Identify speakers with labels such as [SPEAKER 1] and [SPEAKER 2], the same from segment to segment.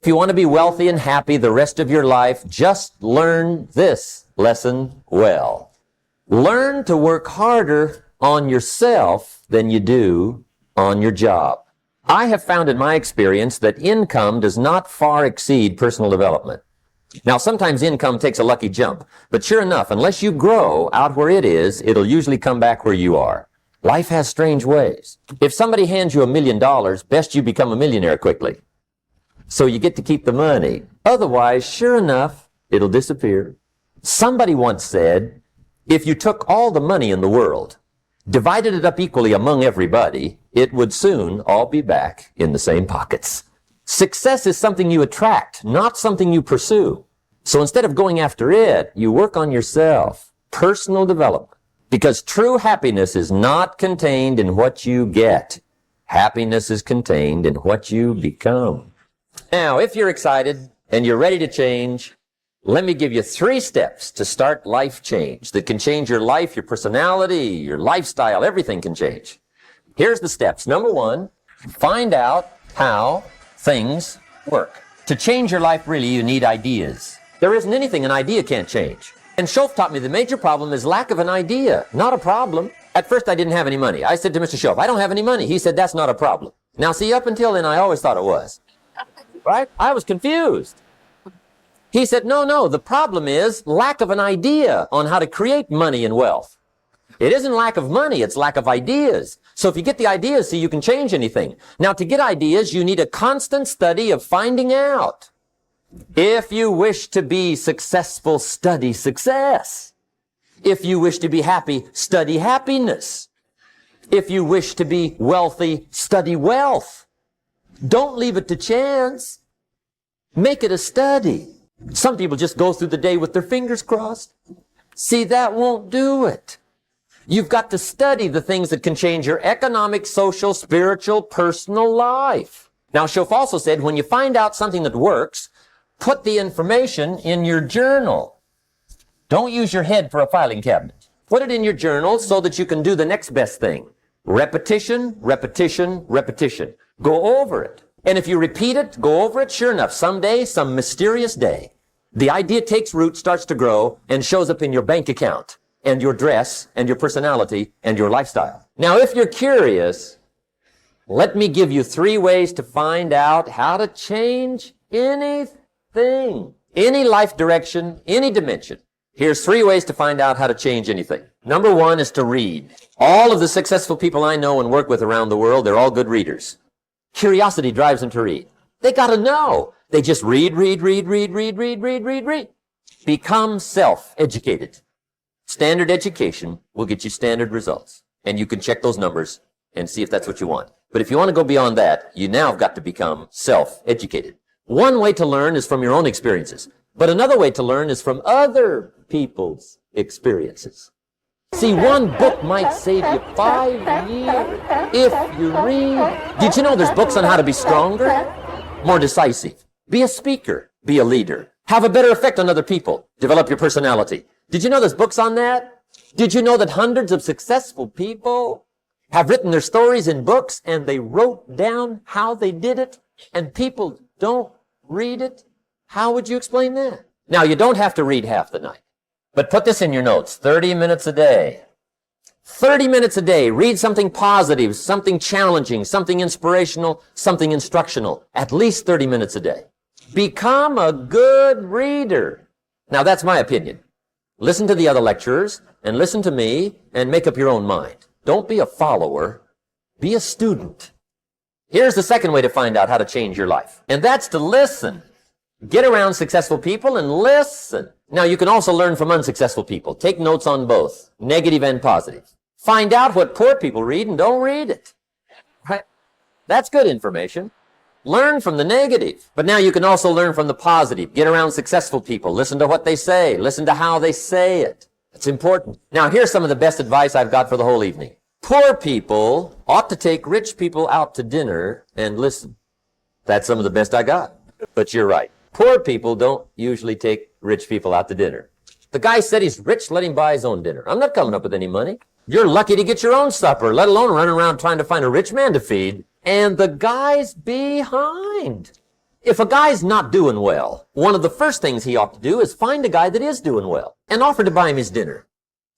[SPEAKER 1] If you want to be wealthy and happy the rest of your life, just learn this lesson well. Learn to work harder on yourself than you do on your job. I have found in my experience that income does not far exceed personal development. Now, sometimes income takes a lucky jump, but sure enough, unless you grow out where it is, it'll usually come back where you are. Life has strange ways. If somebody hands you $1 million, best you become a millionaire quickly, so you get to keep the money. Otherwise, sure enough, it'll disappear. Somebody once said, if you took all the money in the world, divided it up equally among everybody, it would soon all be back in the same pockets. Success is something you attract, not something you pursue. So instead of going after it, you work on yourself. Personal development. Because true happiness is not contained in what you get. Happiness is contained in what you become. Now, if you're excited and you're ready to change, let me give you 3 steps to start life change that can change your life, your personality, your lifestyle, everything can change. Here's the steps. Number 1, find out how things work. To change your life, really, you need ideas. There isn't anything an idea can't change. And Schoaf taught me the major problem is lack of an idea, not a problem. At first, I didn't have any money. I said to Mr. Schoaf, I don't have any money. He said, that's not a problem. Now, see, up until then, I always thought it was. Right? I was confused. He said, no, the problem is lack of an idea on how to create money and wealth. It isn't lack of money, it's lack of ideas. So if you get the ideas, see, you can change anything. Now, to get ideas, you need a constant study of finding out. If you wish to be successful, study success. If you wish to be happy, study happiness. If you wish to be wealthy, study wealth. Don't leave it to chance. Make it a study. Some people just go through the day with their fingers crossed. See, that won't do it. You've got to study the things that can change your economic, social, spiritual, personal life. Now, Schoaf also said, when you find out something that works, put the information in your journal. Don't use your head for a filing cabinet. Put it in your journal so that you can do the next best thing. Repetition, repetition, repetition. Go over it. And if you repeat it, go over it, sure enough, someday, some mysterious day, the idea takes root, starts to grow, and shows up in your bank account, and your dress, and your personality, and your lifestyle. Now, if you're curious, let me give you 3 ways to find out how to change anything, any life direction, any dimension. Here's 3 ways to find out how to change anything. Number 1 is to read. All of the successful people I know and work with around the world, they're all good readers. Curiosity drives them to read. They got to know. They just read. Become self-educated. Standard education will get you standard results. And you can check those numbers and see if that's what you want. But if you want to go beyond that, you now have got to become self-educated. One way to learn is from your own experiences. But another way to learn is from other people's experiences. See, one book might save you 5 years if you read. Did you know there's books on how to be stronger, more decisive, be a speaker, be a leader, have a better effect on other people, develop your personality? Did you know there's books on that? Did you know that hundreds of successful people have written their stories in books and they wrote down how they did it and people don't read it? How would you explain that? Now, you don't have to read half the night. But put this in your notes, 30 minutes a day. 30 minutes a day, read something positive, something challenging, something inspirational, something instructional. At least 30 minutes a day. Become a good reader. Now, that's my opinion. Listen to the other lecturers, and listen to me, and make up your own mind. Don't be a follower. Be a student. Here's the second way to find out how to change your life, and that's to listen. Get around successful people and listen. Now, you can also learn from unsuccessful people. Take notes on both, negative and positive. Find out what poor people read and don't read it. Right? That's good information. Learn from the negative. But now you can also learn from the positive. Get around successful people. Listen to what they say. Listen to how they say it. It's important. Now, here's some of the best advice I've got for the whole evening. Poor people ought to take rich people out to dinner and listen. That's some of the best I got. But you're right. Poor people don't usually take rich people out to dinner. The guy said he's rich, let him buy his own dinner. I'm not coming up with any money. You're lucky to get your own supper, let alone running around trying to find a rich man to feed. And the guy's behind. If a guy's not doing well, one of the first things he ought to do is find a guy that is doing well and offer to buy him his dinner.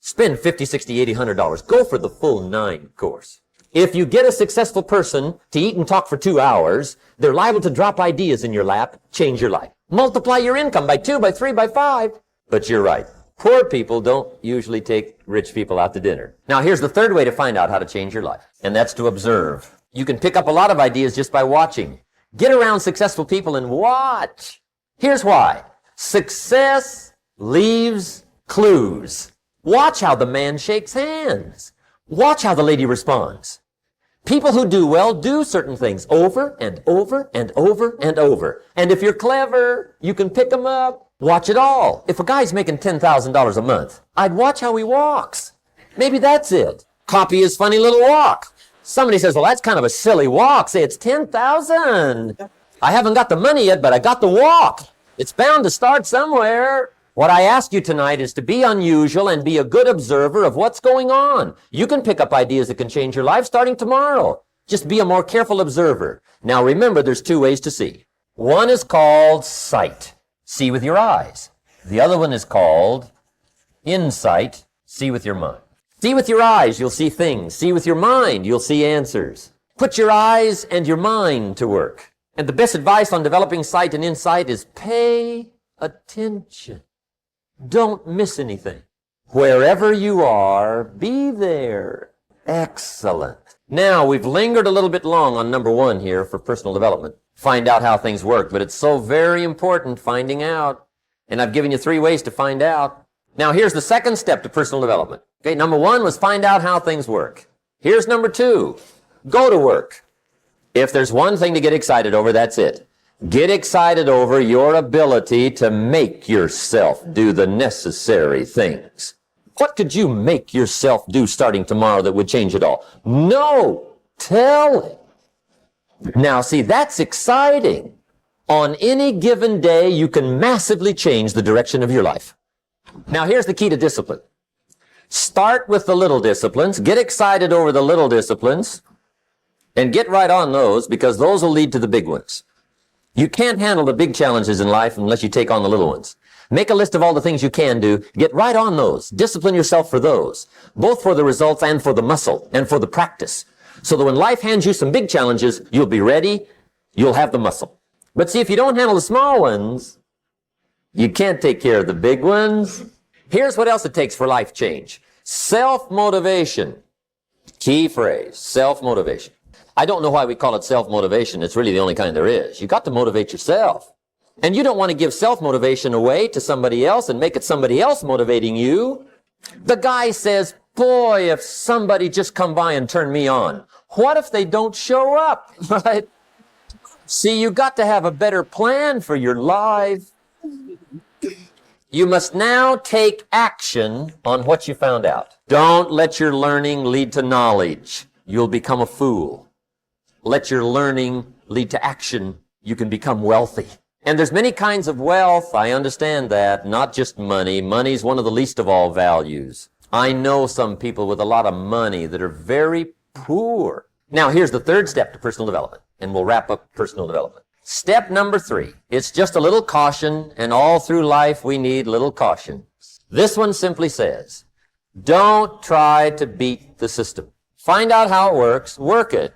[SPEAKER 1] Spend $50, $60, $80, $100. Go for the full 9 course. If you get a successful person to eat and talk for 2 hours, they're liable to drop ideas in your lap, change your life. Multiply your income by 2, by 3, by 5. But you're right. Poor people don't usually take rich people out to dinner. Now, here's the third way to find out how to change your life, and that's to observe. You can pick up a lot of ideas just by watching. Get around successful people and watch. Here's why. Success leaves clues. Watch how the man shakes hands. Watch how the lady responds. People who do well do certain things over and over and over and over. And if you're clever, you can pick them up. Watch it all. If a guy's making $10,000 a month, I'd watch how he walks. Maybe that's it. Copy his funny little walk. Somebody says, well, that's kind of a silly walk. Say, it's 10,000. I haven't got the money yet, but I got the walk. It's bound to start somewhere. What I ask you tonight is to be unusual and be a good observer of what's going on. You can pick up ideas that can change your life starting tomorrow. Just be a more careful observer. Now remember, there's 2 ways to see. One is called sight. See with your eyes. The other one is called insight. See with your mind. See with your eyes, you'll see things. See with your mind, you'll see answers. Put your eyes and your mind to work. And the best advice on developing sight and insight is pay attention. Don't miss anything. Wherever you are, be there. Excellent. Now, we've lingered a little bit long on number 1 here for personal development. Find out how things work, but it's so very important finding out. And I've given you 3 ways to find out. Now, here's the second step to personal development. Okay, number 1 was find out how things work. Here's number 2. Go to work. If there's one thing to get excited over, that's it. Get excited over your ability to make yourself do the necessary things. What could you make yourself do starting tomorrow that would change it all? No! Tell it. Now, see, that's exciting. On any given day, you can massively change the direction of your life. Now, here's the key to discipline. Start with the little disciplines. Get excited over the little disciplines. And get right on those, because those will lead to the big ones. You can't handle the big challenges in life unless you take on the little ones. Make a list of all the things you can do. Get right on those. Discipline yourself for those, both for the results and for the muscle and for the practice. So that when life hands you some big challenges, you'll be ready, you'll have the muscle. But see, if you don't handle the small ones, you can't take care of the big ones. Here's what else it takes for life change. Self-motivation. Key phrase, self-motivation. I don't know why we call it self-motivation. It's really the only kind there is. You got to motivate yourself. And you don't want to give self-motivation away to somebody else and make it somebody else motivating you. The guy says, boy, if somebody just come by and turn me on. What if they don't show up? Right? See, you got to have a better plan for your life. You must now take action on what you found out. Don't let your learning lead to knowledge. You'll become a fool. Let your learning lead to action. You can become wealthy. And there's many kinds of wealth. I understand that. Not just money. Money's one of the least of all values. I know some people with a lot of money that are very poor. Now, here's the third step to personal development, and we'll wrap up personal development. Step number 3. It's just a little caution, and all through life we need little caution. This one simply says, don't try to beat the system. Find out how it works, work it,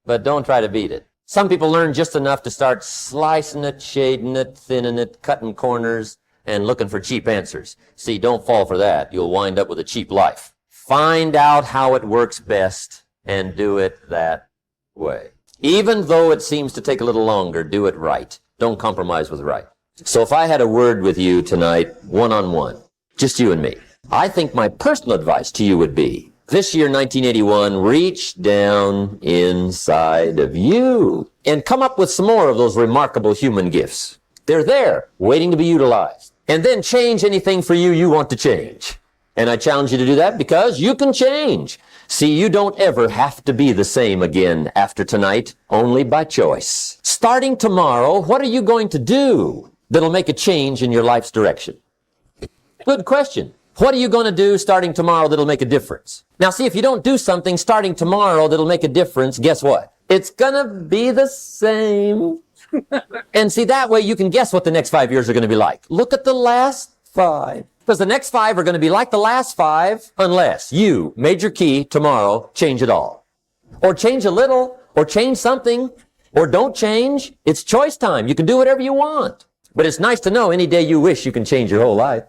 [SPEAKER 1] but don't try to beat it. Some people learn just enough to start slicing it, shading it, thinning it, cutting corners, and looking for cheap answers. See, don't fall for that. You'll wind up with a cheap life. Find out how it works best and do it that way. Even though it seems to take a little longer, do it right. Don't compromise with right. So if I had a word with you tonight, one-on-one, just you and me, I think my personal advice to you would be, this year, 1981, reach down inside of you and come up with some more of those remarkable human gifts. They're there, waiting to be utilized. And then change anything for you want to change. And I challenge you to do that because you can change. See, you don't ever have to be the same again after tonight, only by choice. Starting tomorrow, what are you going to do that'll make a change in your life's direction? Good question. What are you going to do starting tomorrow that'll make a difference? Now, see, if you don't do something starting tomorrow that'll make a difference, guess what? It's going to be the same. And see, that way you can guess what the next 5 years are going to be like. Look at the last 5. Because the next 5 are going to be like the last 5 unless you, major key, tomorrow, change it all. Or change a little, or change something, or don't change. It's choice time. You can do whatever you want. But it's nice to know any day you wish you can change your whole life.